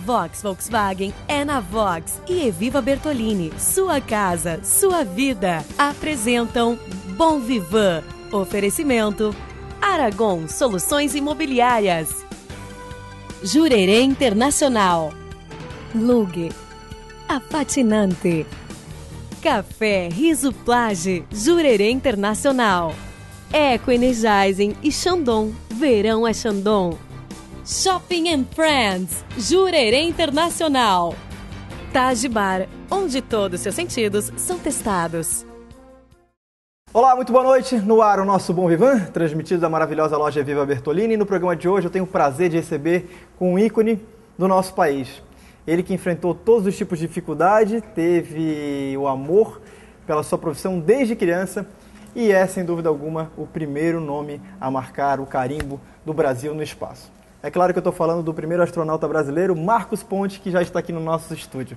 Vox Volkswagen é na Vox e Eviva Bertolini. Sua casa, sua vida. Apresentam Bom Vivan. Oferecimento Aragon Soluções Imobiliárias. Jurerê Internacional. Lug. A Patinante. Café Riso Plage. Jurerê Internacional. Eco Energizing e Chandon. Verão é Chandon. Shopping and Friends, Jurerê Internacional. Taj Bar, onde todos os seus sentidos são testados. Olá, muito boa noite. No ar o nosso Bom Vivan, transmitido da maravilhosa loja Eviva Bertolini. No programa de hoje eu tenho o prazer de receber um ícone do nosso país. Ele que enfrentou todos os tipos de dificuldade, teve o amor pela sua profissão desde criança e é, sem dúvida alguma, o primeiro nome a marcar o carimbo do Brasil no espaço. É claro que eu estou falando do primeiro astronauta brasileiro, Marcos Pontes, que já está aqui no nosso estúdio.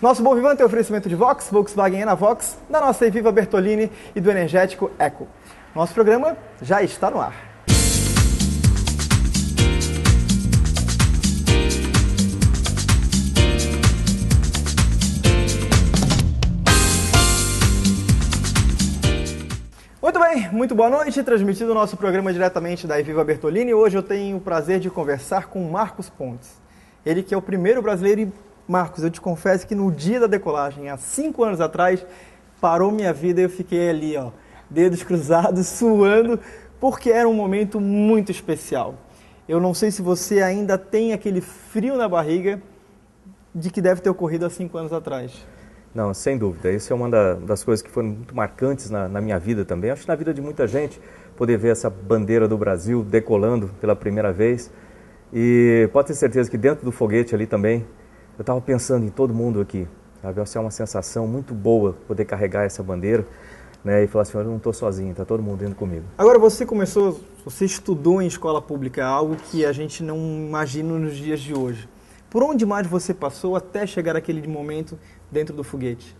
Nosso Bom Vivan tem oferecimento de Vox, Volkswagen é na Vox, da nossa Eviva Bertolini e do energético Eco. Nosso programa já está no ar. Muito bem, muito boa noite, transmitido o nosso programa diretamente da Eviva Bertolini. Hoje eu tenho o prazer de conversar com Marcos Pontes. Ele que é o primeiro brasileiro e, Marcos, eu te confesso que no dia da decolagem, há 5 anos atrás, parou minha vida e eu fiquei ali, ó, dedos cruzados, suando, porque era um momento muito especial. Eu não sei se você ainda tem aquele frio na barriga de que deve ter ocorrido há 5 anos atrás. Não, sem dúvida. Isso é uma das coisas que foram muito marcantes na minha vida também. Acho que na vida de muita gente, poder ver essa bandeira do Brasil decolando pela primeira vez. E pode ter certeza que dentro do foguete ali também, eu estava pensando em todo mundo aqui. Sabe? Essa é uma sensação muito boa poder carregar essa bandeira, né? E falar assim, eu não estou sozinho, está todo mundo indo comigo. Agora você estudou em escola pública, algo que a gente não imagina nos dias de hoje. Por onde mais você passou até chegar aquele momento dentro do foguete?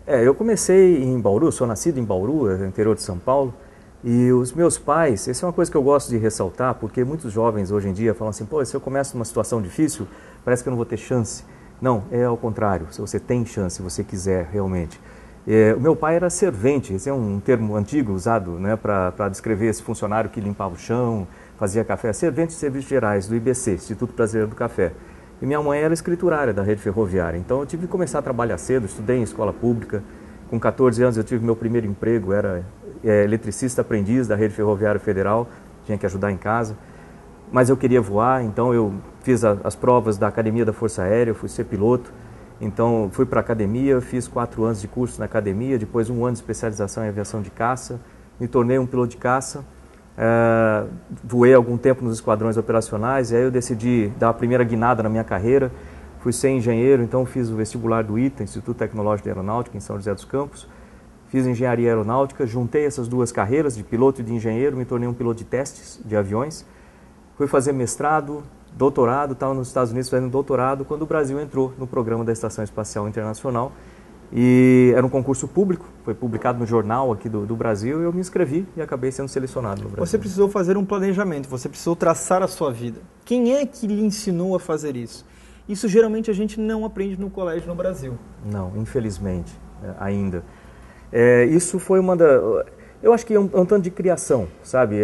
Eu comecei em Bauru, sou nascido em Bauru, interior de São Paulo, e os meus pais, essa é uma coisa que eu gosto de ressaltar, porque muitos jovens hoje em dia falam assim, pô, se eu começo numa situação difícil, parece que eu não vou ter chance. Não, é ao contrário, se você tem chance, se você quiser realmente. O meu pai era servente, esse é um termo antigo usado, né, para descrever esse funcionário que limpava o chão, fazia café, servente de serviços gerais do IBC, Instituto Brasileiro do Café. E minha mãe era escriturária da rede ferroviária, então eu tive que começar a trabalhar cedo, estudei em escola pública. Com 14 anos eu tive meu primeiro emprego, era eletricista aprendiz da rede ferroviária federal, tinha que ajudar em casa. Mas eu queria voar, então eu fiz as provas da Academia da Força Aérea, fui ser piloto. Então fui para a academia, fiz 4 anos de curso na academia, depois 1 ano de especialização em aviação de caça, me tornei um piloto de caça. Voei algum tempo nos esquadrões operacionais e aí eu decidi dar a primeira guinada na minha carreira. Fui ser engenheiro, então fiz o vestibular do ITA, Instituto Tecnológico de Aeronáutica, em São José dos Campos. Fiz engenharia aeronáutica, juntei essas duas carreiras, de piloto e de engenheiro, me tornei um piloto de testes de aviões. Fui fazer mestrado, doutorado, estava nos Estados Unidos fazendo doutorado, quando o Brasil entrou no programa da Estação Espacial Internacional. E era um concurso público, foi publicado no jornal aqui do Brasil, e eu me inscrevi e acabei sendo selecionado no Brasil. Você precisou fazer um planejamento, você precisou traçar a sua vida. Quem é que lhe ensinou a fazer isso? Isso geralmente a gente não aprende no colégio no Brasil. Não, infelizmente, ainda. Isso foi eu acho que é um tanto de criação, sabe?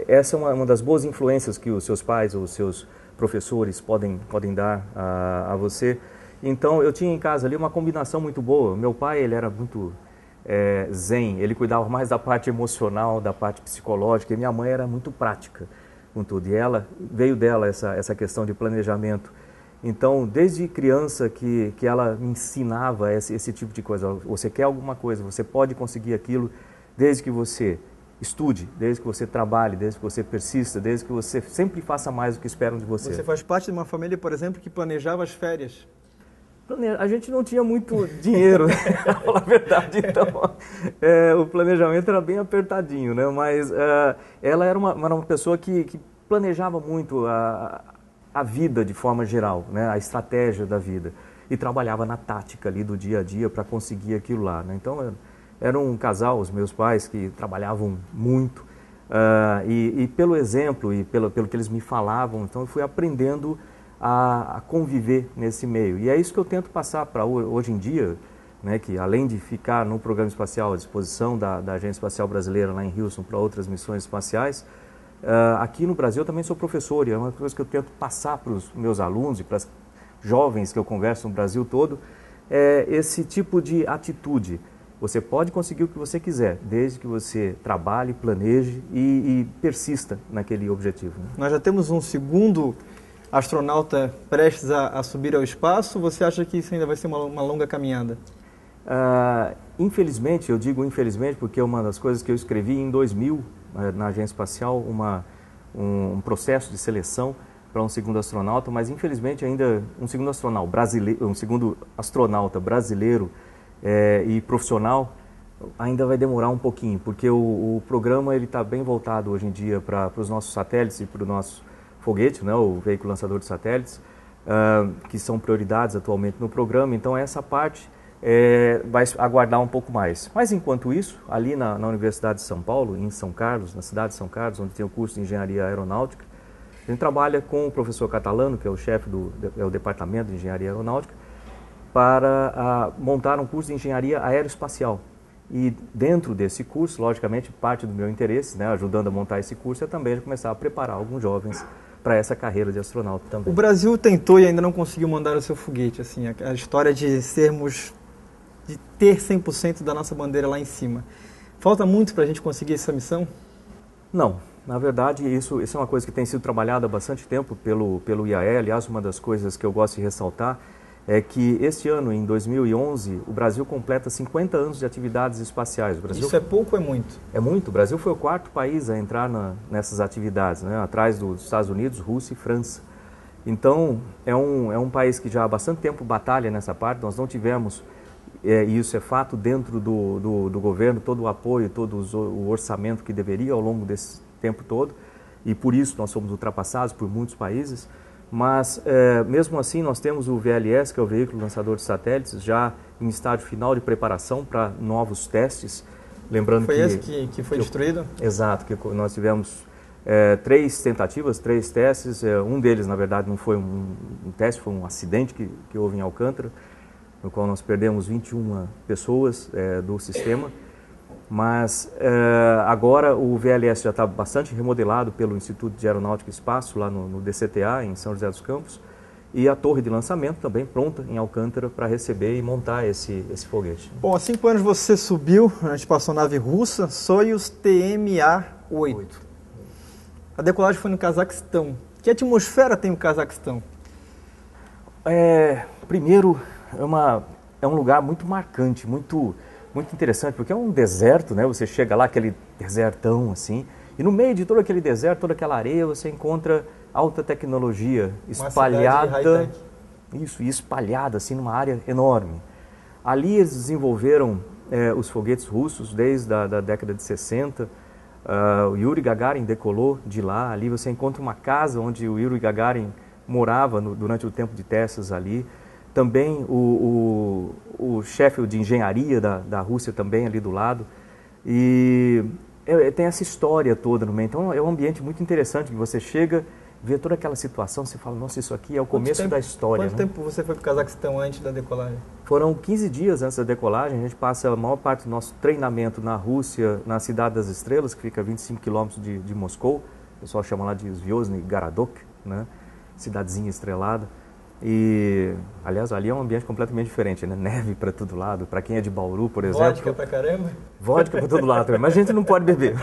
Essa é uma das boas influências que os seus pais ou os seus professores podem dar a você. Então, eu tinha em casa ali uma combinação muito boa. Meu pai, ele era muito zen, ele cuidava mais da parte emocional, da parte psicológica, e minha mãe era muito prática com tudo. E veio dela essa questão de planejamento. Então, desde criança que ela me ensinava esse tipo de coisa. Você quer alguma coisa, você pode conseguir aquilo, desde que você estude, desde que você trabalhe, desde que você persista, desde que você sempre faça mais do que esperam de você. Você faz parte de uma família, por exemplo, que planejava as férias. A gente não tinha muito dinheiro, para falar a verdade, então o planejamento era bem apertadinho, né? Mas ela era uma pessoa que planejava muito a vida de forma geral, né? A estratégia da vida, e trabalhava na tática ali do dia a dia para conseguir aquilo lá, né? Então era um casal, os meus pais, que trabalhavam muito, e pelo exemplo e pelo que eles me falavam, então eu fui aprendendo a conviver nesse meio. E é isso que eu tento passar para hoje em dia, né, que além de ficar no programa espacial à disposição da Agência Espacial Brasileira lá em Houston para outras missões espaciais, aqui no Brasil eu também sou professor e é uma coisa que eu tento passar para os meus alunos e para os jovens que eu converso no Brasil todo, é esse tipo de atitude. Você pode conseguir o que você quiser, desde que você trabalhe, planeje e persista naquele objetivo, né? Nós já temos um segundo astronauta prestes a subir ao espaço. Você acha que isso ainda vai ser uma longa caminhada? Infelizmente, eu digo infelizmente porque uma das coisas que eu escrevi em 2000 na Agência Espacial, um processo de seleção para um segundo astronauta, mas infelizmente ainda um segundo astronauta brasileiro e profissional ainda vai demorar um pouquinho, porque o programa ele está bem voltado hoje em dia para os nossos satélites e para o nosso foguete, né, o veículo lançador de satélites, que são prioridades atualmente no programa. Então essa parte vai aguardar um pouco mais. Mas enquanto isso, ali na Universidade de São Paulo, em São Carlos, na cidade de São Carlos, onde tem o curso de Engenharia Aeronáutica, a gente trabalha com o professor Catalano, que é o chefe do Departamento de Engenharia Aeronáutica, para montar um curso de Engenharia Aeroespacial. E dentro desse curso, logicamente, parte do meu interesse, né, ajudando a montar esse curso, é também começar a preparar alguns jovens para essa carreira de astronauta também. O Brasil tentou e ainda não conseguiu mandar o seu foguete, assim, a história de ter 100% da nossa bandeira lá em cima. Falta muito para a gente conseguir essa missão? Não. Na verdade, isso é uma coisa que tem sido trabalhada há bastante tempo pelo IAE. Aliás, uma das coisas que eu gosto de ressaltar é que este ano, em 2011, o Brasil completa 50 anos de atividades espaciais. Isso é pouco ou é muito? É muito. O Brasil foi o quarto país a entrar nessas atividades, né? Atrás dos Estados Unidos, Rússia e França. Então, é um país que já há bastante tempo batalha nessa parte. Nós não tivemos, e isso é fato, dentro do governo, todo o apoio, todo o orçamento que deveria ao longo desse tempo todo, e por isso nós somos ultrapassados por muitos países, mas mesmo assim nós temos o VLS, que é o veículo lançador de satélites, já em estágio final de preparação para novos testes. Lembrando foi esse que foi destruído? Exato, que nós tivemos 3 tentativas, 3 testes, um deles na verdade não foi um teste, foi um acidente que houve em Alcântara, no qual nós perdemos 21 pessoas do sistema. Mas agora o VLS já está bastante remodelado pelo Instituto de Aeronáutica e Espaço, lá no DCTA, em São José dos Campos, e a torre de lançamento também pronta em Alcântara para receber e montar esse foguete. Bom, há 5 anos você subiu, a gente passou a nave russa, Soyuz TMA-8. A decolagem foi no Cazaquistão. Que atmosfera tem o Cazaquistão? Primeiro, é um lugar muito marcante, muito interessante, porque é um deserto, né? Você chega lá, aquele desertão assim, e no meio de todo aquele deserto, toda aquela areia, você encontra alta tecnologia espalhada, espalhada assim numa área enorme. Ali eles desenvolveram os foguetes russos desde a década de 60. O Yuri Gagarin decolou de lá. Ali você encontra uma casa onde o Yuri Gagarin morava durante o tempo de testes ali. Também o chefe de engenharia da Rússia também ali do lado. E tem essa história toda no meio. Então é um ambiente muito interessante, que você chega, vê toda aquela situação, você fala, nossa, isso aqui é o começo da história. Quanto tempo você foi para o Cazaquistão antes da decolagem? Foram 15 dias antes da decolagem. A gente passa a maior parte do nosso treinamento na Rússia, na Cidade das Estrelas, que fica a 25 quilômetros de Moscou. O pessoal chama lá de Zvyozny Garadok, né? Cidadezinha estrelada. E, aliás, ali é um ambiente completamente diferente, né? Neve para todo lado. Para quem é de Bauru, por exemplo... Vodka pra caramba? Vodka para todo lado também. Mas a gente não pode beber.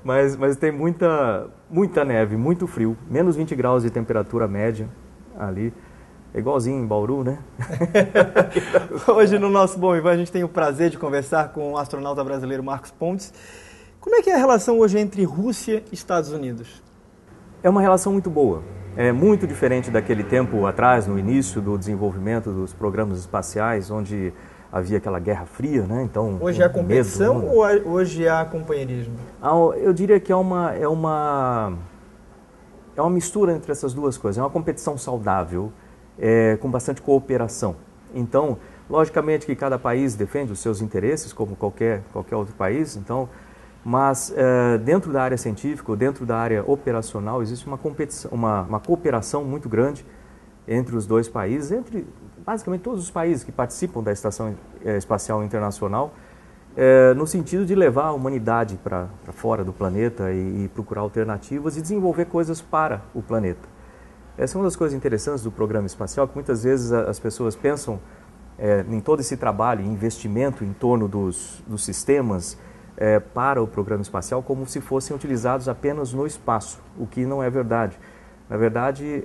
Mas tem muita neve, muito frio. Menos 20 graus de temperatura média ali. É igualzinho em Bauru, né? Hoje no nosso Bom Vivan a gente tem o prazer de conversar com o astronauta brasileiro Marcos Pontes. Como é que é a relação hoje entre Rússia e Estados Unidos? É uma relação muito boa. É muito diferente daquele tempo atrás, no início do desenvolvimento dos programas espaciais, onde havia aquela Guerra Fria, né? Então, hoje há competição ou hoje há companheirismo? Eu diria que é uma mistura entre essas duas coisas. É uma competição saudável, com bastante cooperação. Então, logicamente que cada país defende os seus interesses, como qualquer outro país. Então, Mas dentro da área científica, ou dentro da área operacional, existe uma competição, uma cooperação muito grande entre os dois países, entre basicamente todos os países que participam da Estação Espacial Internacional, no sentido de levar a humanidade para fora do planeta e procurar alternativas e desenvolver coisas para o planeta. Essa é uma das coisas interessantes do programa espacial, que muitas vezes as pessoas pensam em todo esse trabalho, investimento em torno dos sistemas para o programa espacial como se fossem utilizados apenas no espaço, o que não é verdade. Na verdade,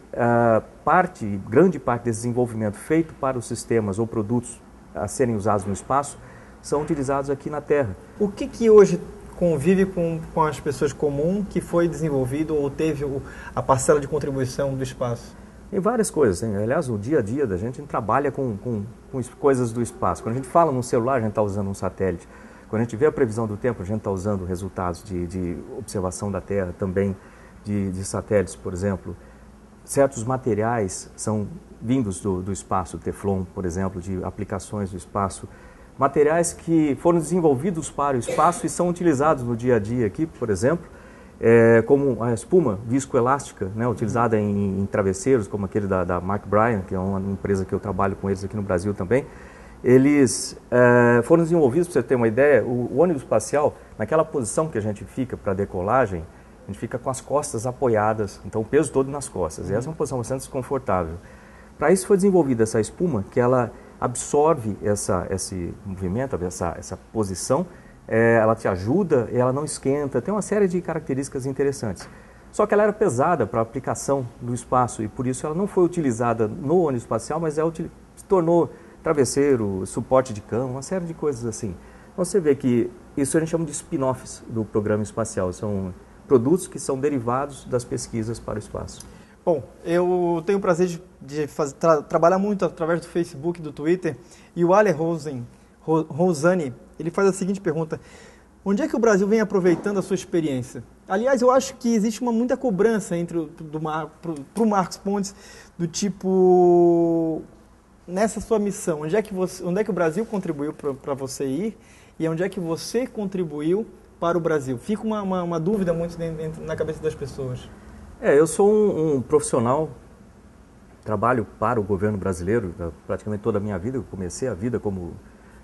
grande parte desse desenvolvimento feito para os sistemas ou produtos a serem usados no espaço são utilizados aqui na Terra. O que hoje convive com as pessoas comuns que foi desenvolvido ou teve a parcela de contribuição do espaço? Tem várias coisas. Aliás, o dia a dia da gente trabalha com coisas do espaço. Quando a gente fala num celular, a gente está usando um satélite. Quando a gente vê a previsão do tempo, a gente está usando resultados de observação da Terra, também de satélites, por exemplo. Certos materiais são vindos do espaço, Teflon, por exemplo, de aplicações do espaço. Materiais que foram desenvolvidos para o espaço e são utilizados no dia a dia aqui, por exemplo, como a espuma viscoelástica, né, utilizada em travesseiros, como aquele da Mark Bryan, que é uma empresa que eu trabalho com eles aqui no Brasil também. Eles foram desenvolvidos, para você ter uma ideia, o ônibus espacial, naquela posição que a gente fica para decolagem, a gente fica com as costas apoiadas, então o peso todo nas costas. E essa é uma posição bastante desconfortável. Para isso foi desenvolvida essa espuma, que ela absorve esse movimento, essa posição, ela te ajuda, ela não esquenta, tem uma série de características interessantes. Só que ela era pesada para a aplicação do espaço e por isso ela não foi utilizada no ônibus espacial, mas ela se tornou travesseiro, suporte de cama, uma série de coisas assim. Então você vê que isso a gente chama de spin-offs do programa espacial, são produtos que são derivados das pesquisas para o espaço. Bom, eu tenho o prazer de trabalhar muito através do Facebook e do Twitter, e o Ale Rosani, ele faz a seguinte pergunta: onde é que o Brasil vem aproveitando a sua experiência? Aliás, eu acho que existe muita cobrança para o Marcos Pontes, do tipo, nessa sua missão, onde é que o Brasil contribuiu para você ir e onde é que você contribuiu para o Brasil? Fica uma dúvida muito na cabeça das pessoas. Eu sou um profissional, trabalho para o governo brasileiro praticamente toda a minha vida. Eu comecei a vida como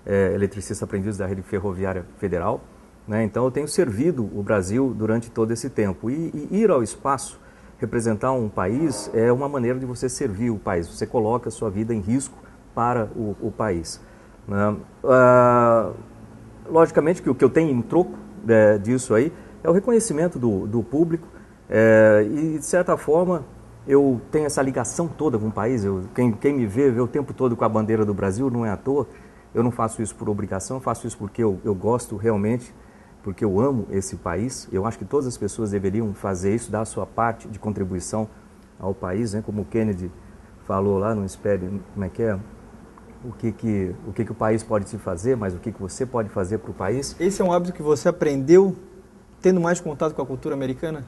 eletricista aprendiz da Rede Ferroviária Federal, né? Então eu tenho servido o Brasil durante todo esse tempo. E ir ao espaço, representar um país, é uma maneira de você servir o país. Você coloca a sua vida em risco para o país, né? Logicamente que o que eu tenho em troco disso aí é o reconhecimento do público. E de certa forma eu tenho essa ligação toda com o país. Quem me vê o tempo todo com a bandeira do Brasil, não é à toa. Eu não faço isso por obrigação, eu faço isso porque eu gosto realmente, porque eu amo esse país. Eu acho que todas as pessoas deveriam fazer isso, dar a sua parte de contribuição ao país, né? Como o Kennedy falou lá no Espere, como é que é? O que o país pode te fazer, mas o que você pode fazer para o país. Esse é um hábito que você aprendeu tendo mais contato com a cultura americana?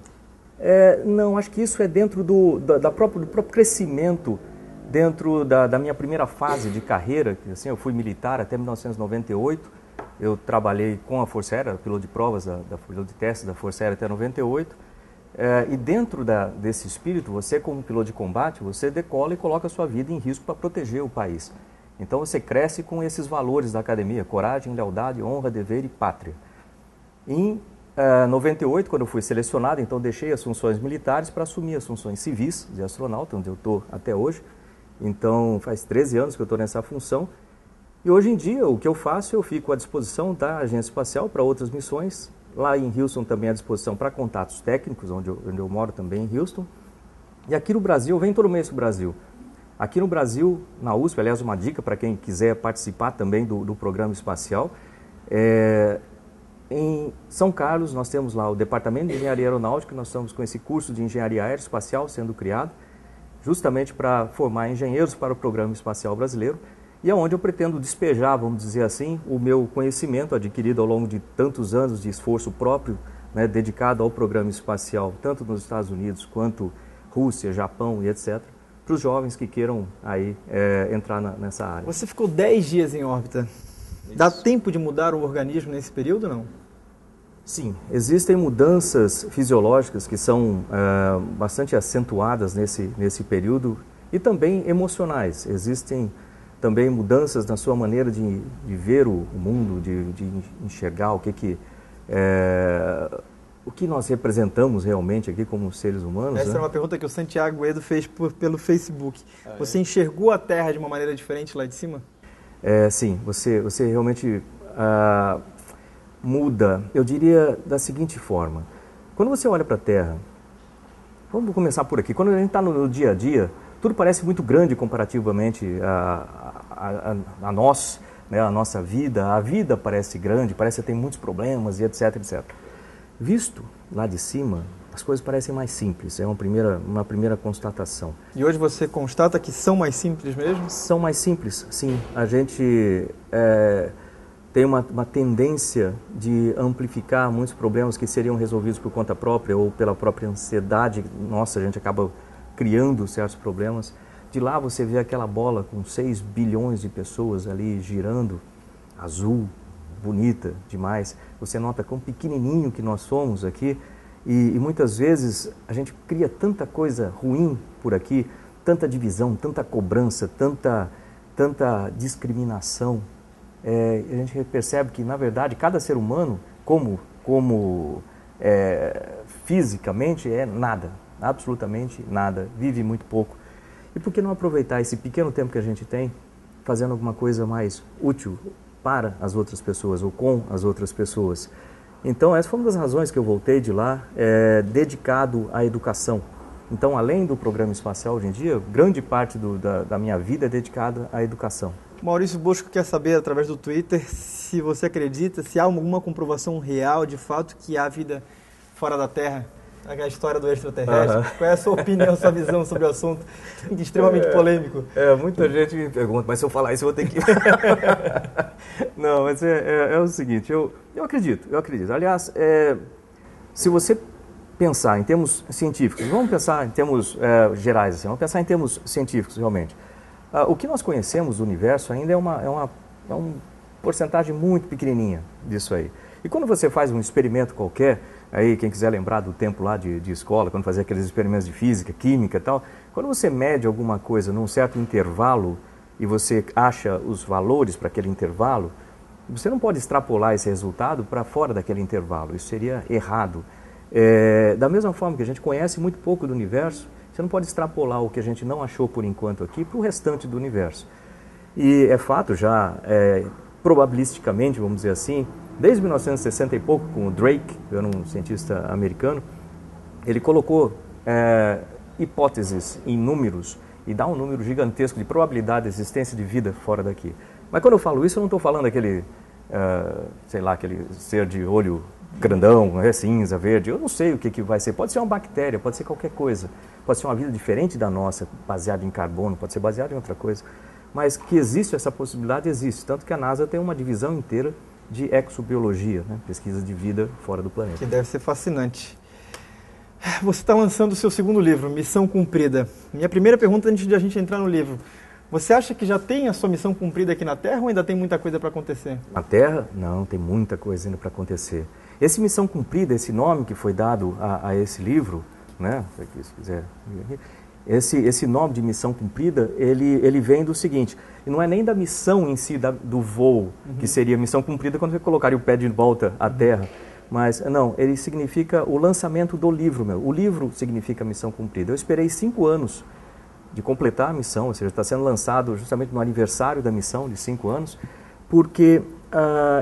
Não, acho que isso é dentro do próprio crescimento, dentro da minha primeira fase de carreira. Assim, eu fui militar até 1998, eu trabalhei com a Força Aérea, piloto de provas, piloto de testes da Força Aérea até 98, e dentro desse espírito, você como piloto de combate, você decola e coloca a sua vida em risco para proteger o país. Então você cresce com esses valores da academia: coragem, lealdade, honra, dever e pátria. Em 98, quando eu fui selecionado, então deixei as funções militares para assumir as funções civis de astronauta, onde eu estou até hoje. Então faz 13 anos que eu estou nessa função. E hoje em dia o que eu faço, eu fico à disposição da Agência Espacial para outras missões. Lá em Houston também à disposição para contatos técnicos, onde eu moro também em Houston. E aqui no Brasil, eu venho todo mês para o Brasil. Aqui no Brasil, na USP, aliás, uma dica para quem quiser participar também do programa espacial. Em São Carlos, nós temos lá o Departamento de Engenharia Aeronáutica, nós estamos com esse curso de Engenharia Aeroespacial sendo criado, justamente para formar engenheiros para o Programa Espacial Brasileiro, e é onde eu pretendo despejar, vamos dizer assim, o meu conhecimento adquirido ao longo de tantos anos de esforço próprio, né, dedicado ao Programa Espacial, tanto nos Estados Unidos quanto Rússia, Japão e etc., para os jovens que queiram aí entrar nessa área. Você ficou 10 dias em órbita. Dá tempo de mudar o organismo nesse período, não? Sim, existem mudanças fisiológicas que são bastante acentuadas nesse período e também emocionais. Existem também mudanças na sua maneira de ver o mundo, de enxergar o que nós representamos realmente aqui como seres humanos. Essa é uma pergunta que o Santiago Edo fez pelo Facebook. Você enxergou a Terra de uma maneira diferente lá de cima? Sim, você realmente muda, eu diria da seguinte forma. Quando você olha para a Terra, vamos começar por aqui, quando a gente está no dia a dia, tudo parece muito grande comparativamente a nós, né, a nossa vida. A vida parece grande, parece que tem muitos problemas e etc, etc. Visto lá de cima, as coisas parecem mais simples, é uma primeira constatação. E hoje você constata que são mais simples mesmo? São mais simples, sim. A gente tem uma tendência de amplificar muitos problemas que seriam resolvidos por conta própria ou pela própria ansiedade nossa, a gente acaba criando certos problemas. De lá você vê aquela bola com 6 bilhões de pessoas ali girando, azul, bonita demais. Você nota quão pequenininho que nós somos aqui e muitas vezes a gente cria tanta coisa ruim por aqui, tanta divisão, tanta cobrança, tanta discriminação. A gente percebe que, na verdade, cada ser humano, fisicamente, é nada, absolutamente nada, vive muito pouco. E por que não aproveitar esse pequeno tempo que a gente tem fazendo alguma coisa mais útil para as outras pessoas ou com as outras pessoas? Então, essa foi uma das razões que eu voltei de lá, dedicado à educação. Então, além do programa espacial hoje em dia, grande parte da minha vida é dedicada à educação. Maurício Bosco quer saber, através do Twitter, se você acredita, se há alguma comprovação real, de fato, que há vida fora da Terra, a história do extraterrestre. Qual é a sua opinião, sua visão sobre o assunto? Extremamente polêmico. Muita gente me pergunta, mas se eu falar isso eu vou ter que... Não, mas é o seguinte, eu acredito. Aliás, se você pensar em termos científicos, vamos pensar em termos gerais, assim, vamos pensar em termos científicos realmente. O que nós conhecemos do universo ainda é uma porcentagem muito pequenininha disso aí. E quando você faz um experimento qualquer, aí quem quiser lembrar do tempo lá de escola, quando fazia aqueles experimentos de física, química e tal, quando você mede alguma coisa num certo intervalo e você acha os valores para aquele intervalo, você não pode extrapolar esse resultado para fora daquele intervalo, isso seria errado. Da mesma forma que a gente conhece muito pouco do universo, você não pode extrapolar o que a gente não achou por enquanto aqui para o restante do universo. E é fato já, probabilisticamente, vamos dizer assim, desde 1960 e pouco, com o Drake, que era um cientista americano, ele colocou hipóteses em números e dá um número gigantesco de probabilidade de existência de vida fora daqui. Mas quando eu falo isso, eu não estou falando aquele ser de olho grandão, cinza, verde, eu não sei o que vai ser. Pode ser uma bactéria, pode ser qualquer coisa. Pode ser uma vida diferente da nossa, baseada em carbono, pode ser baseada em outra coisa. Mas que existe essa possibilidade, existe. Tanto que a NASA tem uma divisão inteira de exobiologia, né? Pesquisa de vida fora do planeta. Que deve ser fascinante. Você está lançando o seu segundo livro, Missão Cumprida. Minha primeira pergunta antes de a gente entrar no livro. Você acha que já tem a sua missão cumprida aqui na Terra ou ainda tem muita coisa para acontecer? Na Terra? Não, tem muita coisa ainda para acontecer. Esse Missão Cumprida, esse nome que foi dado a esse livro, né? Se quiser, esse nome de Missão Cumprida, ele vem do seguinte, não é nem da missão em si, do voo, que seria missão cumprida quando você colocaria o pé de volta à Terra, mas não, ele significa o lançamento do livro, o livro significa missão cumprida. Eu esperei 5 anos de completar a missão, ou seja, está sendo lançado justamente no aniversário da missão de 5 anos, porque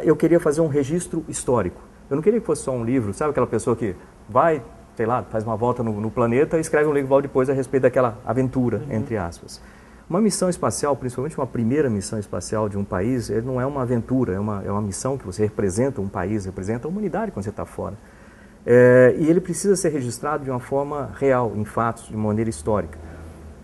eu queria fazer um registro histórico. Eu não queria que fosse só um livro, sabe aquela pessoa que vai, sei lá, faz uma volta no planeta e escreve um livro depois a respeito daquela aventura, entre aspas. Uma missão espacial, principalmente uma primeira missão espacial de um país, ele não é uma aventura, é uma missão que você representa um país, representa a humanidade quando você está fora. E ele precisa ser registrado de uma forma real, em fatos, de maneira histórica.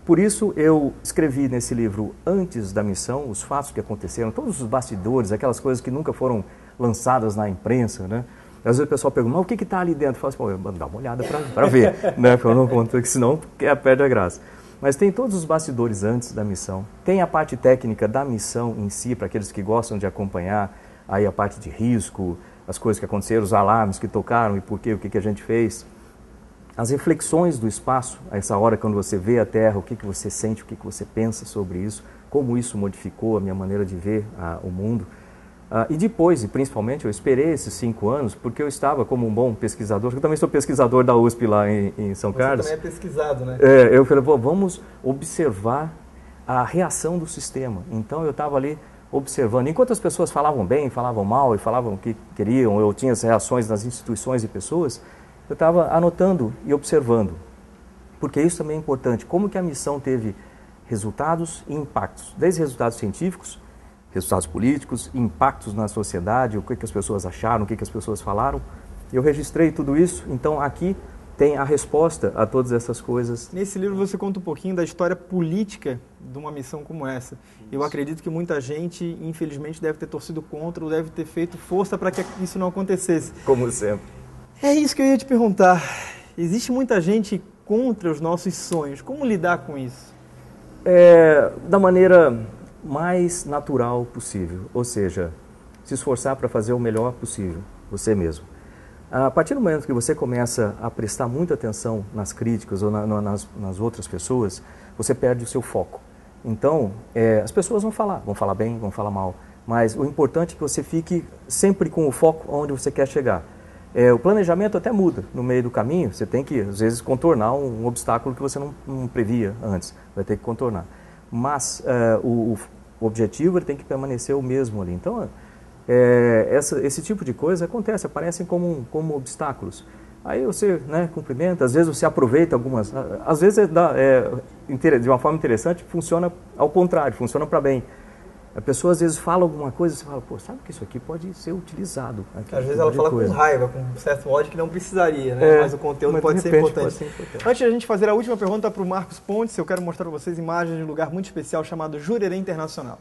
Por isso eu escrevi nesse livro, antes da missão, os fatos que aconteceram, todos os bastidores, aquelas coisas que nunca foram lançadas na imprensa, né? Às vezes o pessoal pergunta, mas o que está ali dentro? Eu falo assim, dá uma olhada para ver, né? Eu não conto, porque senão perde a graça. Mas tem todos os bastidores antes da missão, tem a parte técnica da missão em si, para aqueles que gostam de acompanhar aí a parte de risco, as coisas que aconteceram, os alarmes que tocaram e por quê, o que a gente fez. As reflexões do espaço, a essa hora quando você vê a Terra, o que você sente, o que você pensa sobre isso, como isso modificou a minha maneira de ver o mundo. E depois, e principalmente, eu esperei esses 5 anos, porque eu estava como um bom pesquisador, eu também sou pesquisador da USP lá em São Carlos. Você também é pesquisado, né? Eu falei, vamos observar a reação do sistema. Então eu estava ali observando, enquanto as pessoas falavam bem, falavam mal e falavam o que queriam, eu tinha as reações das instituições e pessoas, eu estava anotando e observando, porque isso também é importante, como que a missão teve resultados e impactos, desde resultados científicos, resultados políticos, impactos na sociedade, o que as pessoas acharam, o que as pessoas falaram. Eu registrei tudo isso, então aqui tem a resposta a todas essas coisas. Nesse livro você conta um pouquinho da história política de uma missão como essa. Isso. Eu acredito que muita gente, infelizmente, deve ter torcido contra ou deve ter feito força para que isso não acontecesse. Como sempre. É isso que eu ia te perguntar. Existe muita gente contra os nossos sonhos. Como lidar com isso? Da maneira mais natural possível, ou seja, se esforçar para fazer o melhor possível, você mesmo. A partir do momento que você começa a prestar muita atenção nas críticas ou nas outras pessoas, você perde o seu foco. Então, as pessoas vão falar bem, vão falar mal, mas o importante é que você fique sempre com o foco onde você quer chegar. O planejamento até muda no meio do caminho, você tem que, às vezes, contornar um obstáculo que você não previa antes, vai ter que contornar. Mas o objetivo ele tem que permanecer o mesmo ali. Então, esse tipo de coisa acontece, aparecem como obstáculos. Aí você cumprimenta, às vezes você aproveita algumas, às vezes de uma forma interessante, funciona ao contrário, funciona para bem. A pessoa às vezes fala alguma coisa e você fala, pô, sabe que isso aqui pode ser utilizado. Às vezes ela fala com raiva, com um certo ódio que não precisaria, né? Mas o conteúdo pode ser importante. Antes de a gente fazer a última pergunta para o Marcos Pontes, eu quero mostrar para vocês imagens de um lugar muito especial chamado Jurerê Internacional.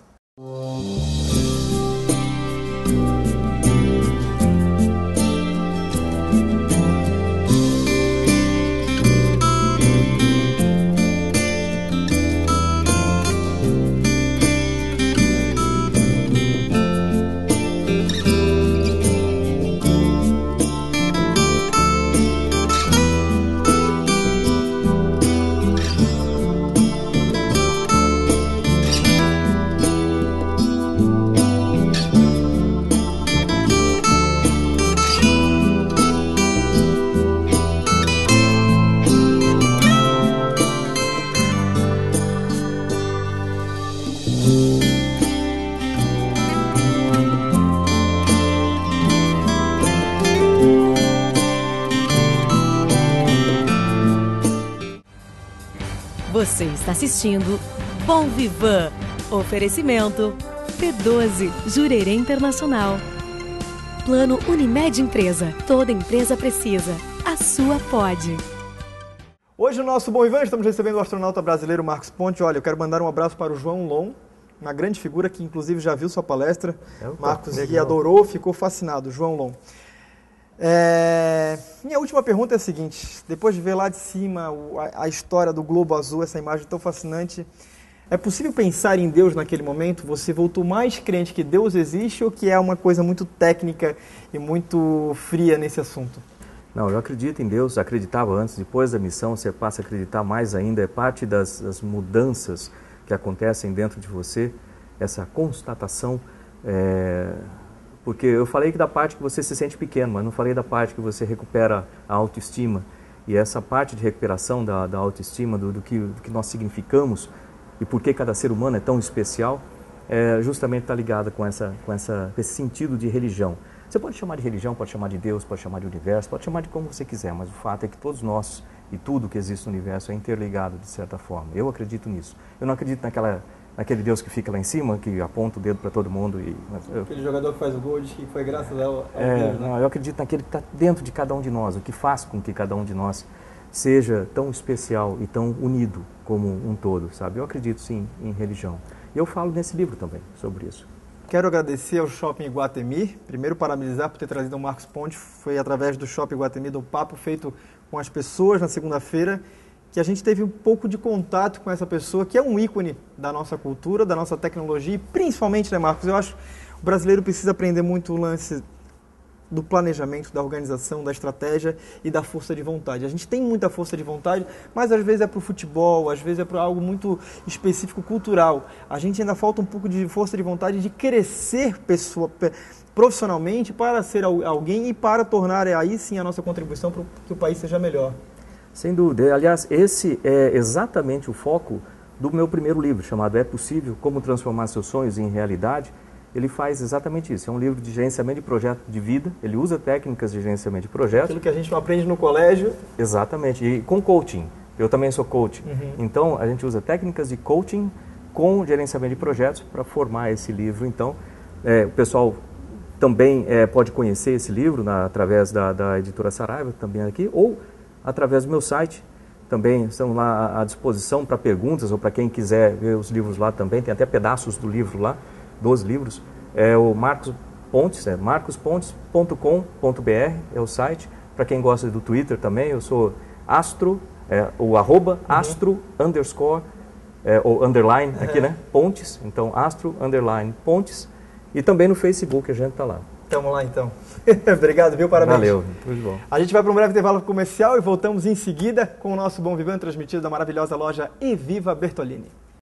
Você está assistindo Bom Vivan. Oferecimento P12 Jurerê Internacional. Plano Unimed Empresa. Toda empresa precisa. A sua pode. Hoje no nosso Bom Vivan estamos recebendo o astronauta brasileiro Marcos Pontes. Olha, eu quero mandar um abraço para o João Lon, uma grande figura que inclusive já viu sua palestra. Marcos e adorou, ficou fascinado. João Lon. Minha última pergunta é a seguinte: depois de ver lá de cima a história do globo azul, essa imagem tão fascinante, é possível pensar em Deus naquele momento? Você voltou mais crente que Deus existe ou que é uma coisa muito técnica e muito fria nesse assunto? Não, eu acredito em Deus, acreditava antes, depois da missão você passa a acreditar mais ainda, é parte das mudanças que acontecem dentro de você, essa constatação. Porque eu falei que da parte que você se sente pequeno, mas não falei da parte que você recupera a autoestima. E essa parte de recuperação da autoestima, do que nós significamos e por que cada ser humano é tão especial, justamente está ligada com esse sentido de religião. Você pode chamar de religião, pode chamar de Deus, pode chamar de universo, pode chamar de como você quiser, mas o fato é que todos nós e tudo que existe no universo é interligado de certa forma. Eu acredito nisso. Eu não acredito naquele Deus que fica lá em cima, que aponta o dedo para todo mundo. Aquele jogador que faz o gol diz que foi graças ao Deus, né? Não, eu acredito naquele que está dentro de cada um de nós, o que faz com que cada um de nós seja tão especial e tão unido como um todo, sabe? Eu acredito sim em religião. E eu falo nesse livro também sobre isso. Quero agradecer ao Shopping Iguatemi, primeiro parabenizar por ter trazido o Marcos Pontes, foi através do Shopping Iguatemi, do papo feito com as pessoas na segunda-feira, que a gente teve um pouco de contato com essa pessoa, que é um ícone da nossa cultura, da nossa tecnologia e principalmente, né, Marcos, eu acho que o brasileiro precisa aprender muito o lance do planejamento, da organização, da estratégia e da força de vontade. A gente tem muita força de vontade, mas às vezes é para o futebol, às vezes é para algo muito específico, cultural. A gente ainda falta um pouco de força de vontade de crescer profissionalmente para ser alguém e para tornar aí sim a nossa contribuição para que o país seja melhor. Sem dúvida. Aliás, esse é exatamente o foco do meu primeiro livro, chamado É Possível, Como Transformar Seus Sonhos em Realidade. Ele faz exatamente isso. É um livro de gerenciamento de projeto de vida. Ele usa técnicas de gerenciamento de projetos. Aquilo que a gente não aprende no colégio. Exatamente. E com coaching. Eu também sou coach. Então, a gente usa técnicas de coaching com gerenciamento de projetos para formar esse livro. Então, o pessoal também pode conhecer esse livro através da editora Saraiva, também aqui, ou através do meu site. Também estão lá à disposição para perguntas ou para quem quiser ver os livros lá também. Tem até pedaços do livro lá. 12 livros, é o Marcos Pontes, marcospontes.com.br é o site. Para quem gosta do Twitter também, eu sou Astro, o arroba Astro underscore, ou underline aqui, né? Pontes, então Astro underline Pontes. E também no Facebook a gente está lá. Tamo lá então. Obrigado, viu? Parabéns. Valeu, tudo bom. A gente vai para um breve intervalo comercial e voltamos em seguida com o nosso Bom Vivan transmitido da maravilhosa loja Eviva Bertolini.